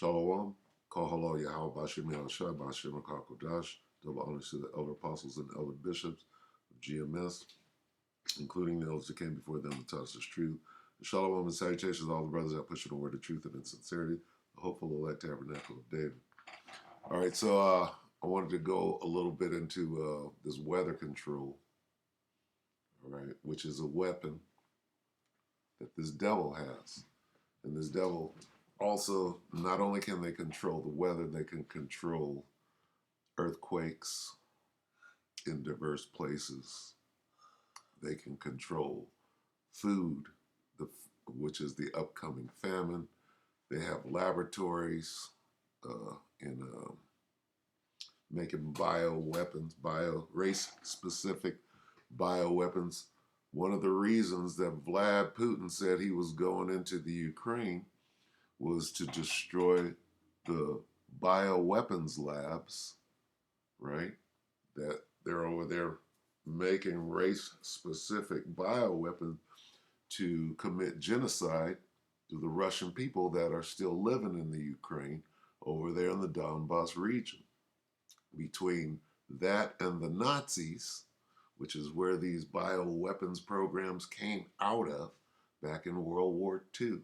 Shalom, Kahalo Yahweh Bashim Yahushua Bashim Akakodash, double honors to the elder apostles and elder bishops of GMS, including the elders that came before them to tell us the truth. And shalom and salutations to all the brothers that push the word of truth and in sincerity, the hopeful elect tabernacle of David. All right, so I wanted to go a little bit into this weather control, all right, which is a weapon that this devil has. And this devil also, not only can they control the weather, they can control earthquakes in diverse places. They can control food, which is the upcoming famine. They have laboratories in making bioweapons, race-specific bioweapons. One of the reasons that Vlad Putin said he was going into the Ukraine was to destroy the bioweapons labs, right? That they're over there making race-specific bioweapons to commit genocide to the Russian people that are still living in the Ukraine over there in the Donbass region. Between that and the Nazis, which is where these bioweapons programs came out of back in World War II.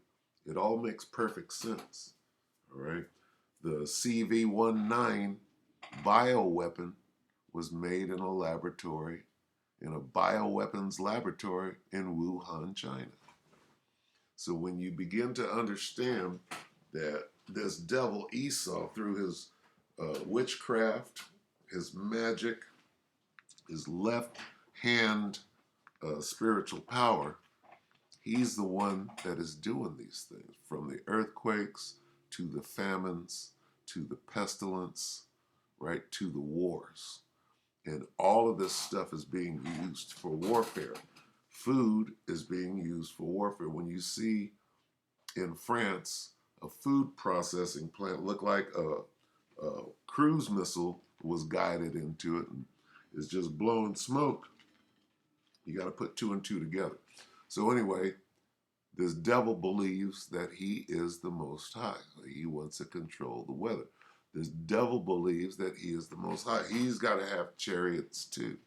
It all makes perfect sense, all right? The CV-19 bioweapon was made in a laboratory, in a bioweapons laboratory in Wuhan, China. So when you begin to understand that this devil Esau, through his witchcraft, his magic, his left hand spiritual power, he's the one that is doing these things, from the earthquakes to the famines to the pestilence, right, to the wars. And all of this stuff is being used for warfare. Food is being used for warfare. When you see in France a food processing plant look like a cruise missile was guided into it and is just blowing smoke, you got to put two and two together. So anyway, this devil believes that he is the Most High. He wants to control the weather. This devil believes that he is the Most High. He's got to have chariots too.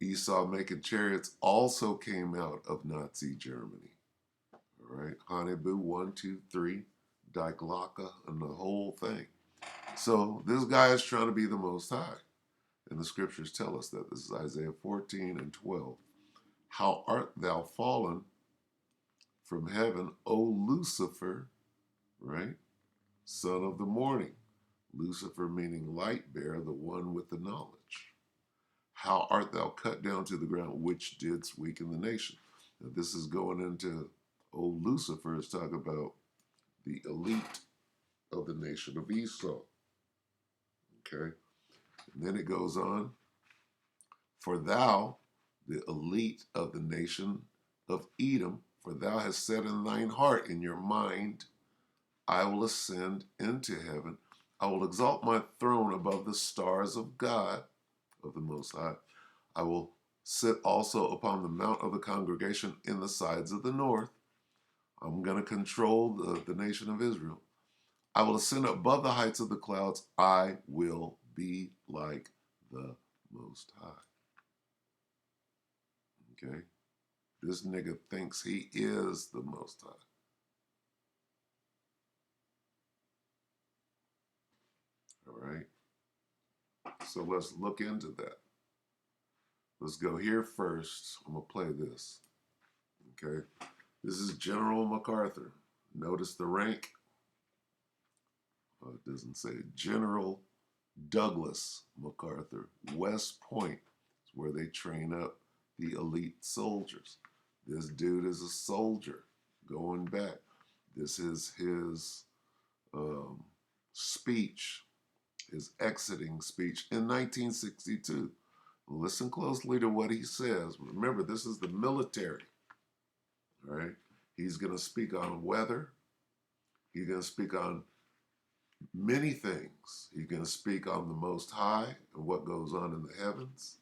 Esau making chariots also came out of Nazi Germany. All right, Hanebu 1, 2, 3, Die Glocke, and the whole thing. So this guy is trying to be the Most High. And the scriptures tell us that. This is Isaiah 14 and 12. How art thou fallen from heaven, O Lucifer, right? Son of the morning. Lucifer meaning light bearer, the one with the knowledge. How art thou cut down to the ground, which didst weaken the nation? Now this is going into, O Lucifer is talking about the elite of the nation of Esau. Okay? And then it goes on, for thou, the elite of the nation of Edom, for thou hast said in thine heart, in your mind, I will ascend into heaven. I will exalt my throne above the stars of God, of the Most High. I will sit also upon the mount of the congregation in the sides of the north. I'm going to control the nation of Israel. I will ascend above the heights of the clouds. I will be like the Most High. Okay? This nigga thinks he is the Most High. All right? So let's look into that. Let's go here first. I'm going to play this. Okay? This is General MacArthur. Notice the rank. It doesn't say General Douglas MacArthur. West Point is where they train up the elite soldiers. This dude is a soldier going back. This is his speech, his exiting speech in 1962. Listen closely to what he says. Remember, this is the military, all right? He's going to speak on weather. He's going to speak on many things. He's going to speak on the Most High and what goes on in the heavens,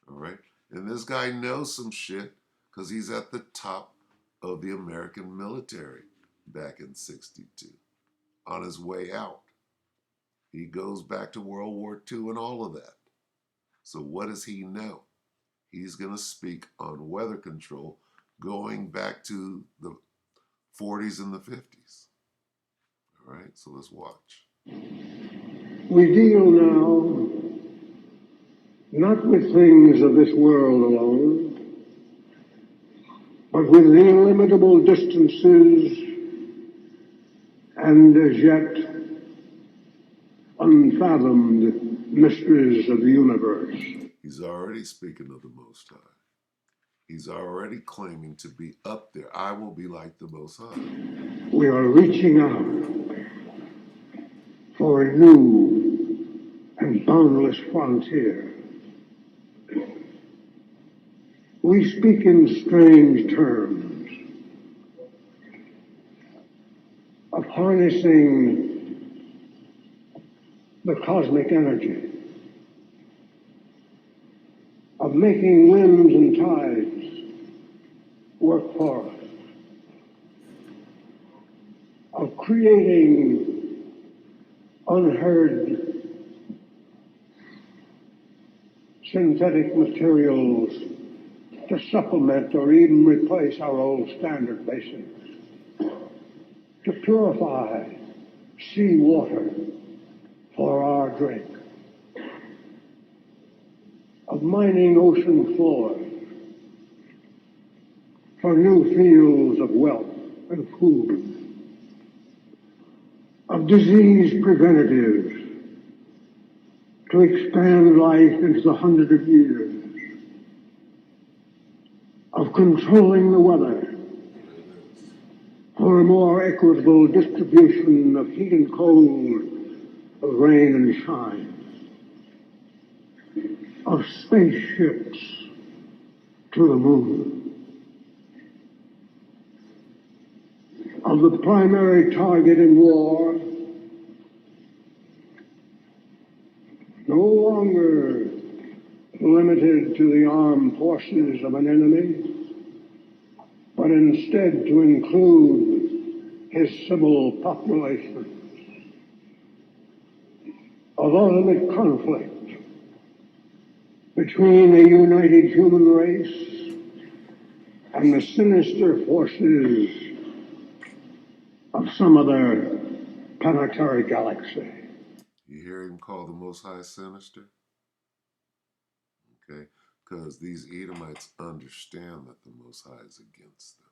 all right? And this guy knows some shit because he's at the top of the American military. back in 62. On his way out, he goes back to World War II and all of that. So what does he know? He's going to speak on weather control going back to the 40s and the 50s. All right, so let's watch. We deal now not with things of this world alone, but with the illimitable distances and as yet unfathomed mysteries of the universe. He's already speaking of the Most High. He's already claiming to be up there. I will be like the Most High. We are reaching out for a new and boundless frontier. We speak in strange terms of harnessing the cosmic energy, of making winds and tides work for us, of creating unheard synthetic materials to supplement or even replace our old standard basics, to purify seawater for our drink, of mining ocean floors for new fields of wealth and food, of disease preventatives to expand life into the hundred of years, of controlling the weather for a more equitable distribution of heat and cold, of rain and shine, of spaceships to the moon, of the primary target in war no longer limited to the armed forces of an enemy, but instead to include his civil population, of ultimate conflict between a united human race and the sinister forces of some other planetary galaxy. You hear him call the Most High sinister? Okay, because these Edomites understand that the Most High is against them.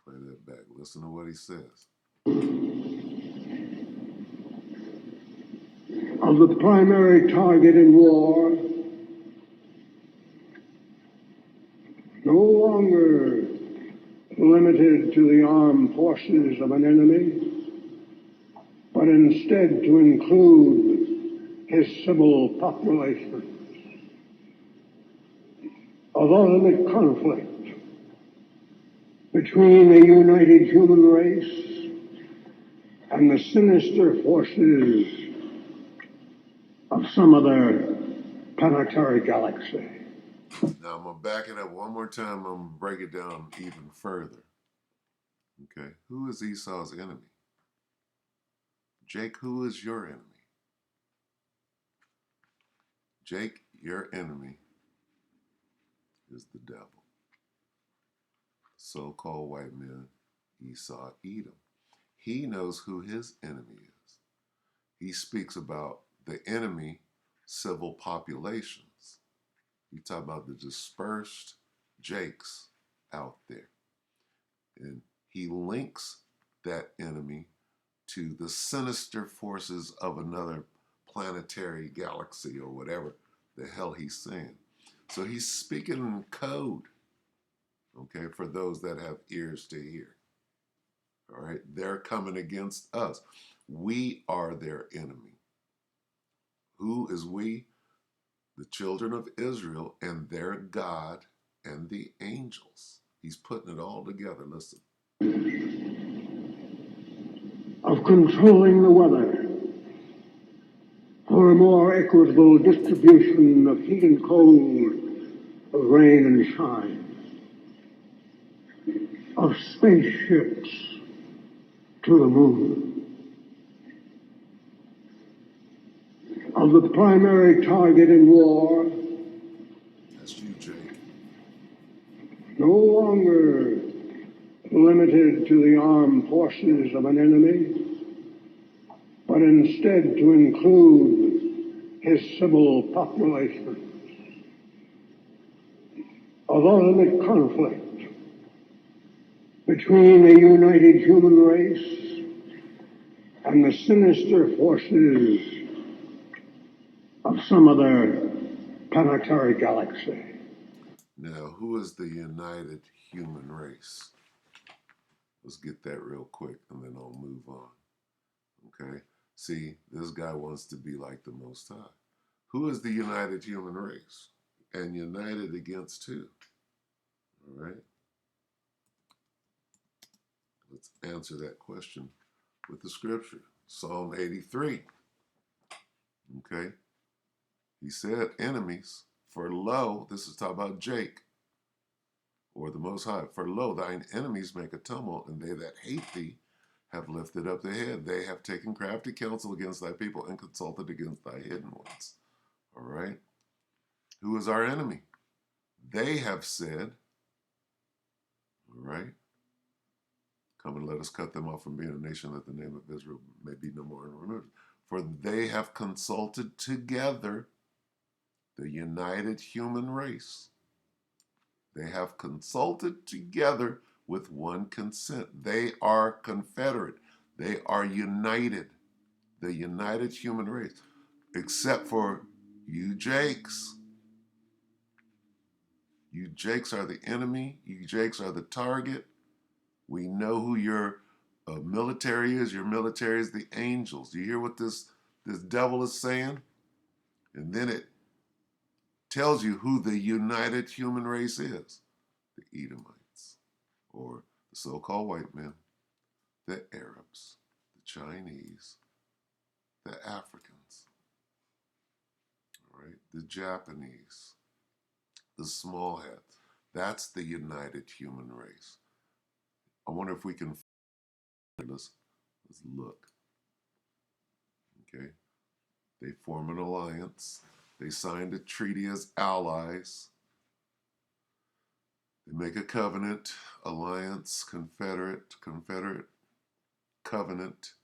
Play that back. Listen to what he says. Of the primary target in war no longer limited to the armed forces of an enemy, but instead to include his civil population, of ultimate conflict between a united human race and the sinister forces of some other planetary galaxy. Now I'm going to back it up one more time. I'm going to break it down even further. Okay, who is Esau's enemy? Jake, who is your enemy? Jake, your enemy is the devil. So-called white man, Esau, Edom. He knows who his enemy is. He speaks about the enemy civil populations. He talks about the dispersed Jakes out there. And he links that enemy to the sinister forces of another planetary galaxy or whatever the hell he's saying. So he's speaking in code, okay, for those that have ears to hear. All right, they're coming against us. We are their enemy. Who is we? The children of Israel and their God and the angels. He's putting it all together. Listen. Of controlling the weather for a more equitable distribution of heat and cold, of rain and shine, of spaceships to the moon, of the primary target in war, That's you, Jake. no longer limited to the armed forces of an enemy, but instead to include his civil population. Of ultimate conflict between a united human race and the sinister forces of some other planetary galaxy. Now, who is the united human race? Let's get that real quick and then I'll move on. Okay? See, this guy wants to be like the Most High. Who is the united human race? And united against who? All right? Let's answer that question with the scripture. Psalm 83. Okay? He said, enemies, for lo, this is talking about Jake, or the Most High, for lo, thine enemies make a tumult, and they that hate thee have lifted up their head. They have taken crafty counsel against thy people and consulted against thy hidden ones. All right? Who is our enemy? They have said, all right, come and let us cut them off from being a nation that the name of Israel may be no more removed. For they have consulted together, the united human race. They have consulted together with one consent. They are confederate. They are united. The united human race. Except for you Jakes. You Jakes are the enemy. You Jakes are the target. We know who your military is. Your military is the angels. Do you hear what this devil is saying? And then it tells you who the united human race is. The Edomites, or the so-called white men, the Arabs, the Chinese, the Africans, all right, the Japanese, the small hats. That's the united human race. I wonder if we can let's look. Okay. They form an alliance. They signed a treaty as allies. They make a covenant, alliance, confederate, covenant.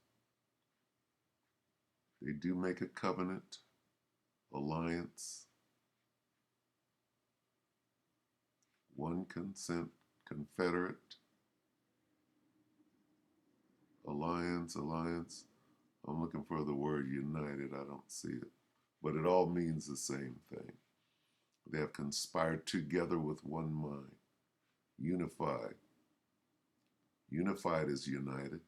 They do make a covenant, alliance, one consent, confederate, alliance. I'm looking for the word united. I don't see it. But it all means the same thing. They have conspired together with one mind. Unified. Unified is united.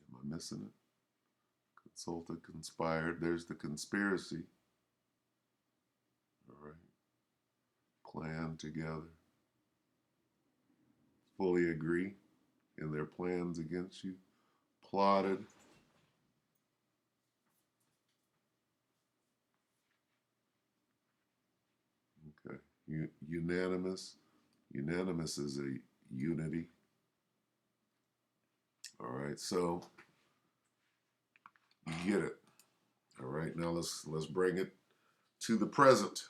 Am I missing it? Consulted, conspired. There's the conspiracy. All right. Planned together. Fully agree in their plans against you. Plotted. Okay. Unanimous. Unanimous is a unity. All right. So you get it. All right. Now let's bring it to the present.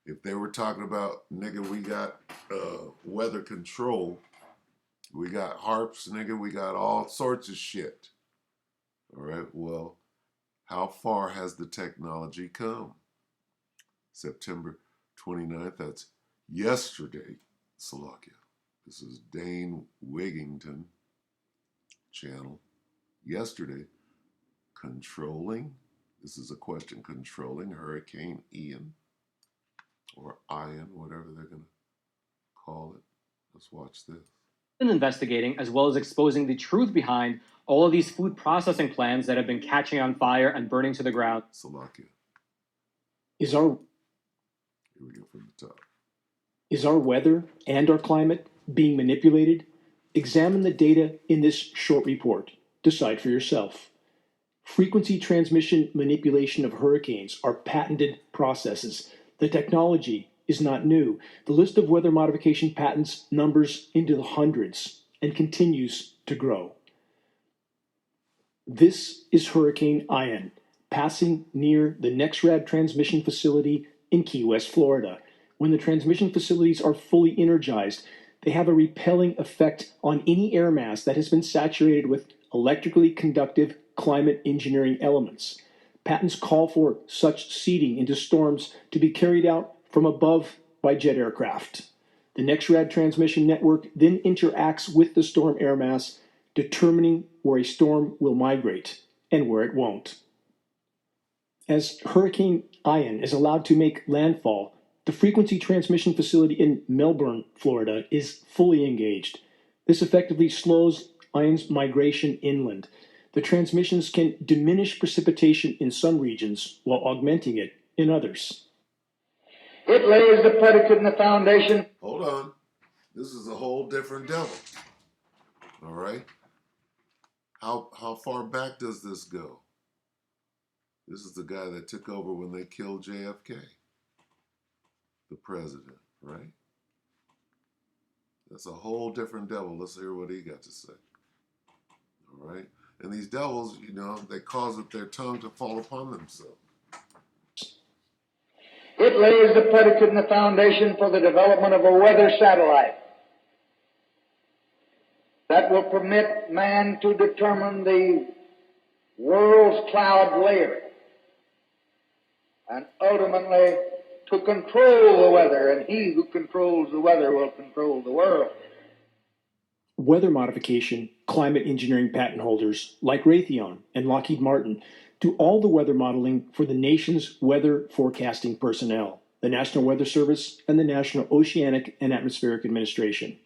If they were talking about, nigga, we got weather control, we got harps, nigga, we got all sorts of shit. All right. Well, how far has the technology come? September 29th, that's yesterday, Slovakia. This is Dane Wigington channel. Yesterday, controlling, this is a question, controlling Hurricane Ian, or Ian, whatever they're going to call it. Let's watch this. Investigating, as well as exposing the truth behind all of these food processing plants that have been catching on fire and burning to the ground. Slovakia. Is our Here we go from the top. Is our weather and our climate being manipulated? Examine the data in this short report. Decide for yourself. Frequency transmission manipulation of hurricanes are patented processes. The technology is is not new. The list of weather modification patents numbers into the hundreds and continues to grow. This is Hurricane Ian, passing near the NexRad transmission facility in Key West, Florida. When the transmission facilities are fully energized, they have a repelling effect on any air mass that has been saturated with electrically conductive climate engineering elements. Patents call for such seeding into storms to be carried out from above by jet aircraft. The NexRad transmission network then interacts with the storm air mass, determining where a storm will migrate and where it won't. As Hurricane Ian is allowed to make landfall, the frequency transmission facility in Melbourne, Florida, is fully engaged. This effectively slows Ian's migration inland. The transmissions can diminish precipitation in some regions while augmenting it in others. It lays the predicate and the foundation. Hold on. This is a whole different devil. All right. How far back does this go? This is the guy that took over when they killed JFK, the president, right? That's a whole different devil. Let's hear what he got to say. All right. And these devils, you know, they cause their tongue to fall upon themselves. It lays the predicate and the foundation for the development of a weather satellite that will permit man to determine the world's cloud layer and ultimately to control the weather, and he who controls the weather will control the world. Weather modification, climate engineering patent holders like Raytheon and Lockheed Martin do all the weather modeling for the nation's weather forecasting personnel, the National Weather Service and the National Oceanic and Atmospheric Administration.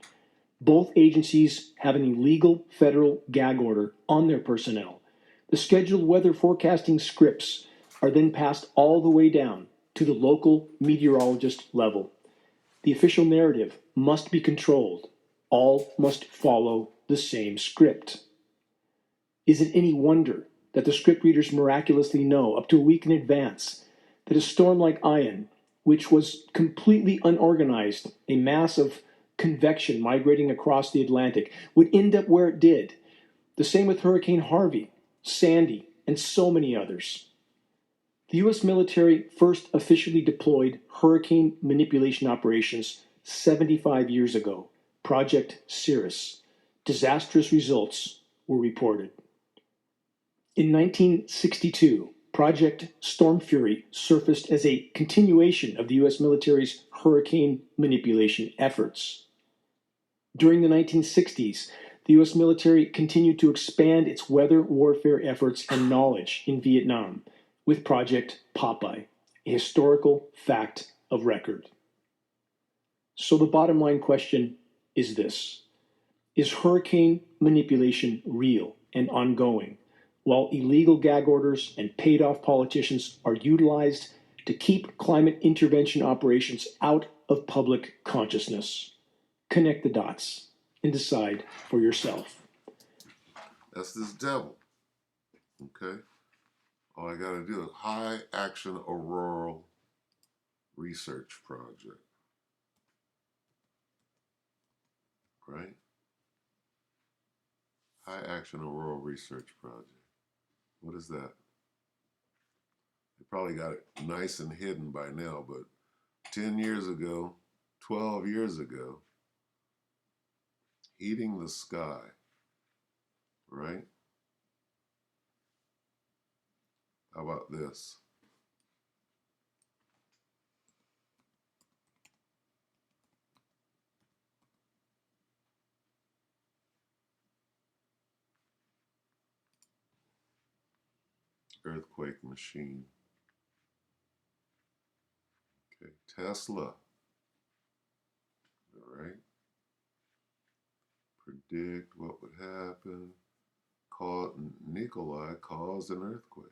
Both agencies have an illegal federal gag order on their personnel. The scheduled weather forecasting scripts are then passed all the way down to the local meteorologist level. The official narrative must be controlled. All must follow the same script. Is it any wonder that the script readers miraculously know up to a week in advance that a storm like Ian, which was completely unorganized, a mass of convection migrating across the Atlantic, would end up where it did? The same with Hurricane Harvey, Sandy, and so many others. The U.S. military first officially deployed hurricane manipulation operations 75 years ago, Project Cirrus. Disastrous results were reported. In 1962, Project Storm Fury surfaced as a continuation of the U.S. military's hurricane manipulation efforts. During the 1960s, the U.S. military continued to expand its weather warfare efforts and knowledge in Vietnam with Project Popeye, a historical fact of record. So the bottom line question is this: is hurricane manipulation real and ongoing, while illegal gag orders and paid-off politicians are utilized to keep climate intervention operations out of public consciousness? Connect the dots and decide for yourself. That's this devil. Okay? All I got to do is High Action Auroral Research Project. Right? High Action Auroral Research Project. What is that? They probably got it nice and hidden by now, but 10 years ago, 12 years ago, heating the sky, right? How about this? Earthquake machine. Okay, Tesla. All right. Predict what would happen. Nikolai caused an earthquake.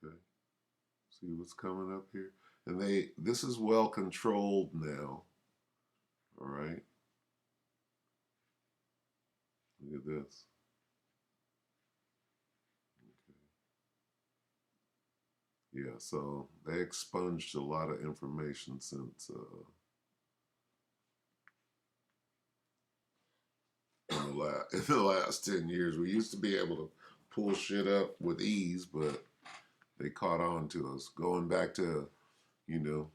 Okay. See what's coming up here? And this is well controlled now. All right. Look at this. Okay. Yeah, so they expunged a lot of information since in the last 10 years. We used to be able to pull shit up with ease, but they caught on to us, going back to, you know,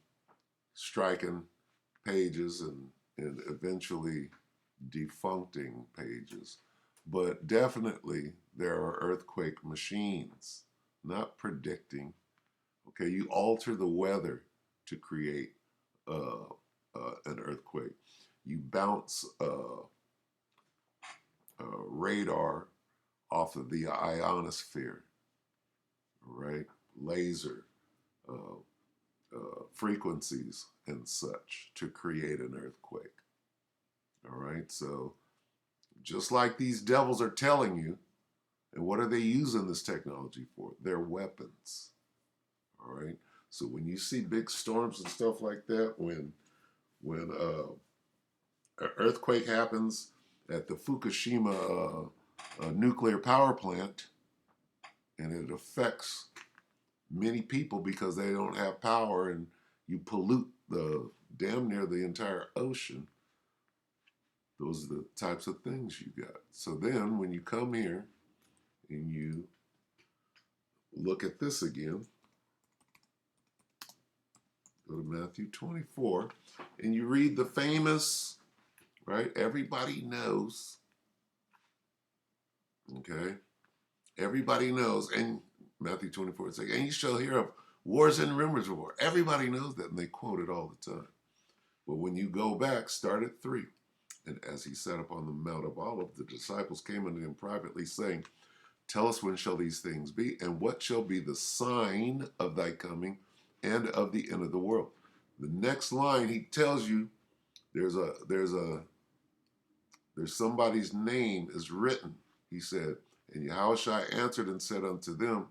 striking pages and eventually defuncting pages. But definitely there are earthquake machines, not predicting. Okay, you alter the weather to create an earthquake. You bounce radar off of the ionosphere, right? Laser uh, frequencies and such to create an earthquake. All right, so just like these devils are telling you, and what are they using this technology for? They're weapons. All right, so when you see big storms and stuff like that, when an earthquake happens at the Fukushima nuclear power plant, and it affects many people because they don't have power, and you pollute the damn near the entire ocean. Those are the types of things you got. So then when you come here and you look at this again, go to Matthew 24, and you read the famous, right? Everybody knows, okay? Everybody knows, and Matthew 24 is like, and you shall hear of wars and rumors of war. Everybody knows that, and they quote it all the time. But when you go back, start at 3. And as he sat upon the Mount of Olives, the disciples came unto him privately, saying, tell us when shall these things be, and what shall be the sign of thy coming and of the end of the world. The next line, he tells you there's somebody's name is written. He said, and Yahushua answered and said unto them,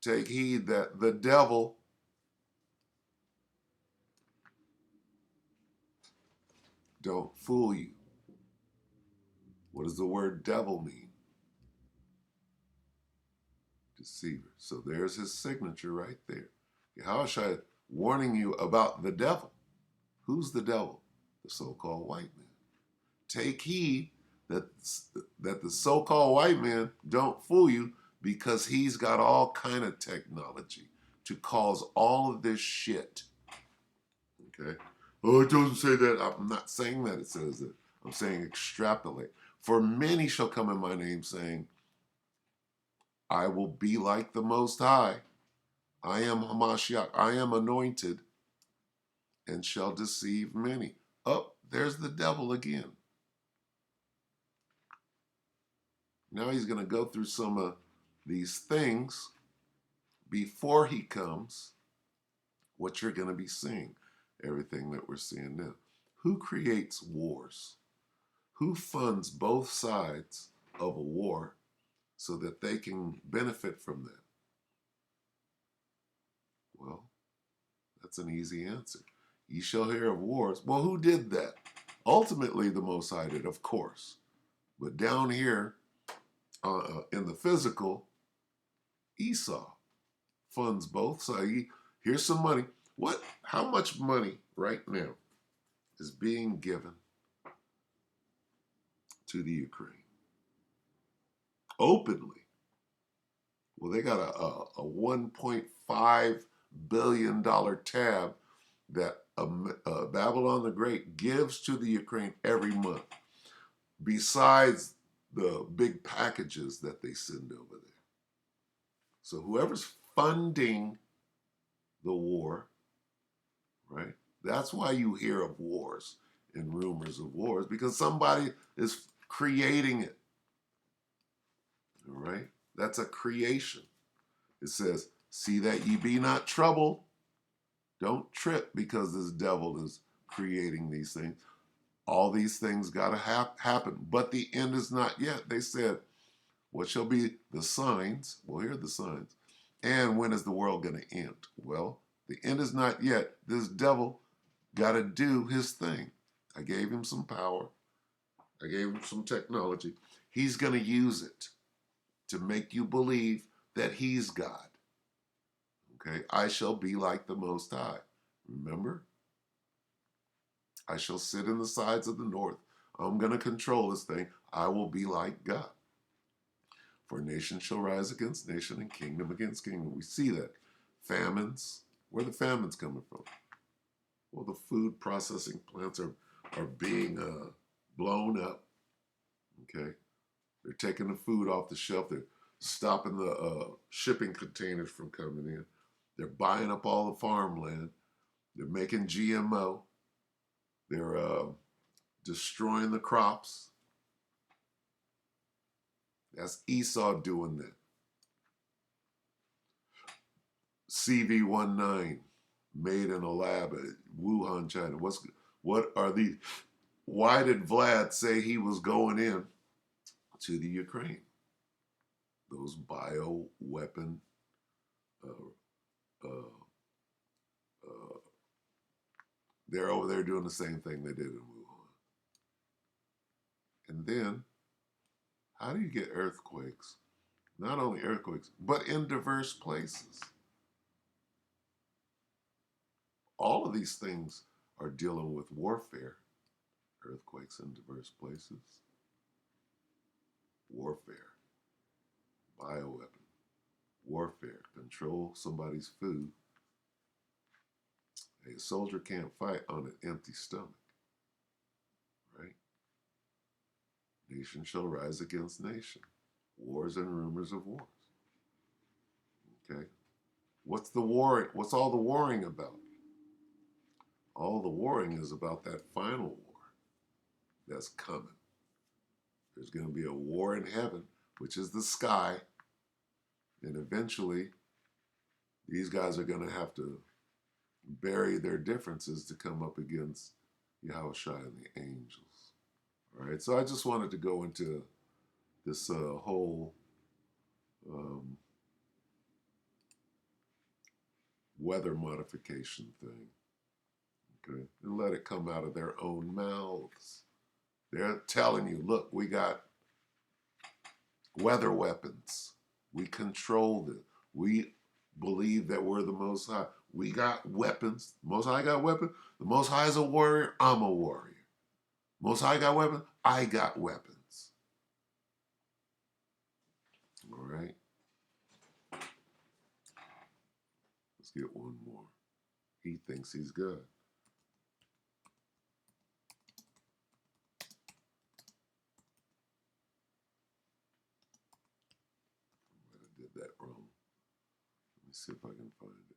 take heed that the devil don't fool you. What does the word devil mean? Deceiver. So there's his signature right there. Yahushua warning you about the devil. Who's the devil? The so-called white man. Take heed that the so-called white man don't fool you, because he's got all kind of technology to cause all of this shit. Okay? Oh, it doesn't say that. I'm not saying that it says that. I'm saying extrapolate. For many shall come in my name, saying, I will be like the Most High. I am Hamashiach. I am anointed, and shall deceive many. Oh, there's the devil again. Now he's going to go through some of these things before he comes, what you're going to be seeing, everything that we're seeing now. Who creates wars? Who funds both sides of a war so that they can benefit from that? Well, that's an easy answer. Ye shall hear of wars. Well, who did that? Ultimately, the Most High did, of course. But down here in the physical, Esau funds both sides. Here's some money. What? How much money right now is being given to the Ukraine openly? Well, they got a $1.5 billion tab that Babylon the Great gives to the Ukraine every month, besides the big packages that they send over there. So whoever's funding the war, right? That's why you hear of wars and rumors of wars, because somebody is creating it. All right? That's a creation. It says, see that ye be not troubled. Don't trip because this devil is creating these things. All these things got to happen, but the end is not yet. They said, what shall be the signs? Well, here are the signs. And when is the world going to end? Well, the end is not yet. This devil got to do his thing. I gave him some power. I gave him some technology. He's going to use it to make you believe that he's God. Okay, I shall be like the Most High. Remember? I shall sit in the sides of the north. I'm going to control this thing. I will be like God. For nation shall rise against nation and kingdom against kingdom. We see that. Famines. Where are the famines coming from? Well, the food processing plants are being blown up. Okay, they're taking the food off the shelf. They're stopping the shipping containers from coming in. They're buying up all the farmland. They're making GMO. They're destroying the crops. That's Esau doing that. CV-19 made in a lab at Wuhan, China. What are these? Why did Vlad say he was going in to the Ukraine? Those bio weapon uh, uh, they're over there doing the same thing they did in Wuhan. And then, how do you get earthquakes? Not only earthquakes, but in diverse places. All of these things are dealing with warfare. Earthquakes in diverse places. Warfare. Bioweapon. Warfare. Control somebody's food. A soldier can't fight on an empty stomach. Right? Nation shall rise against nation. Wars and rumors of wars. Okay? What's the war? What's all the warring about? All the warring is about that final war that's coming. There's going to be a war in heaven, which is the sky, and eventually these guys are going to have to bury their differences to come up against Yahushua and the angels. All right, so I just wanted to go into this whole weather modification thing, okay, and let it come out of their own mouths. They're telling you, look, we got weather weapons. We control it. We believe that we're the Most High. We got weapons. The Most High got weapons. The Most High is a warrior. I'm a warrior. Most High got weapons. I got weapons. All right. Let's get one more. He thinks he's good. I did that wrong. Let me see if I can find it.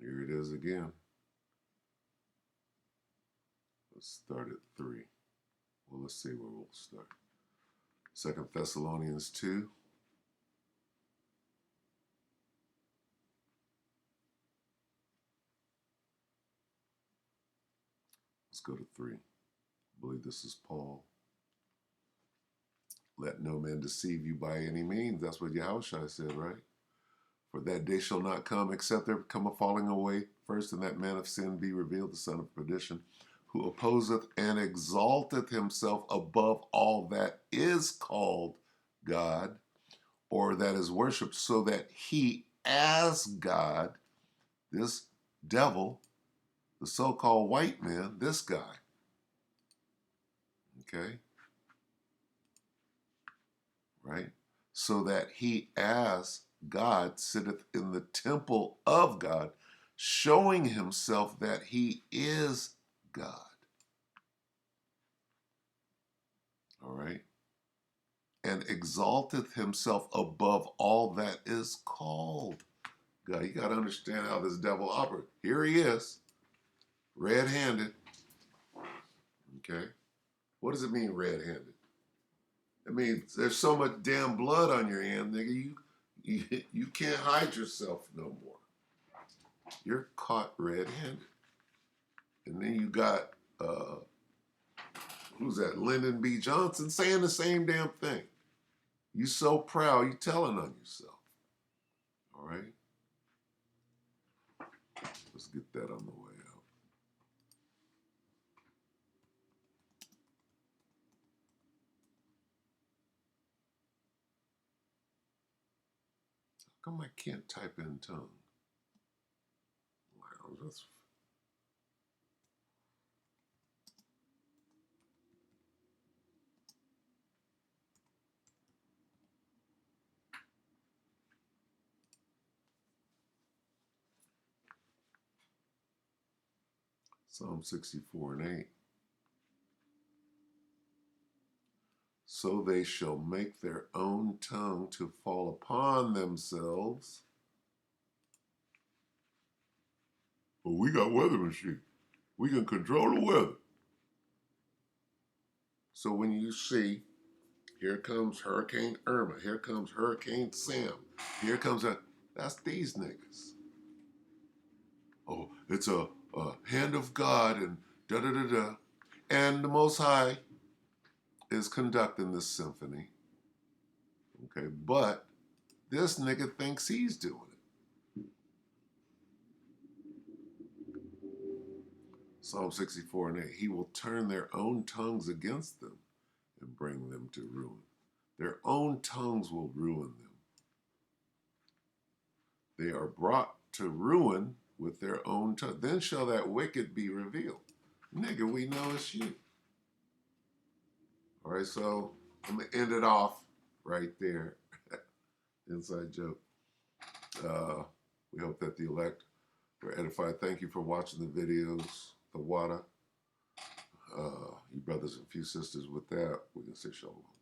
Here it is again. Let's start at 3. Well, let's see where we'll start. 2 Thessalonians 2. Let's go to 3. I believe this is Paul. Let no man deceive you by any means. That's what Yahushua said, right? For that day shall not come, except there come a falling away first, and that man of sin be revealed, the son of perdition, who opposeth and exalteth himself above all that is called God, or that is worshipped, so that he as God, this devil, the so-called white man, this guy, okay, right? So that he as God sitteth in the temple of God, showing himself that he is God. All right? And exalteth himself above all that is called God. You got to understand how this devil operates. Here he is, red-handed, Okay? What does it mean red-handed? It means there's so much damn blood on your hand, nigga, you can't hide yourself no more. You're caught red-handed. And then you got, who's that, Lyndon B. Johnson saying the same damn thing. You so proud, you telling on yourself. All right? Let's get that on the way out. How come I can't type in tongue? Wow, that's... Psalm 64 and 8. So they shall make their own tongue to fall upon themselves. Well, we got weather machine. We can control the weather. So when you see, here comes Hurricane Irma, here comes Hurricane Sam, here comes that's these niggas. Oh, it's a hand of God and da-da-da-da. And the Most High is conducting this symphony. Okay, but this nigga thinks he's doing it. Psalm 64 and 8. He will turn their own tongues against them and bring them to ruin. Their own tongues will ruin them. They are brought to ruin with their own tongue. Then shall that wicked be revealed. Nigga, we know it's you. All right, so I'm going to end it off right there. Inside joke. We hope that the elect were edified. Thank you for watching the videos, the Wada. You brothers and few sisters, with that, we can say shalom.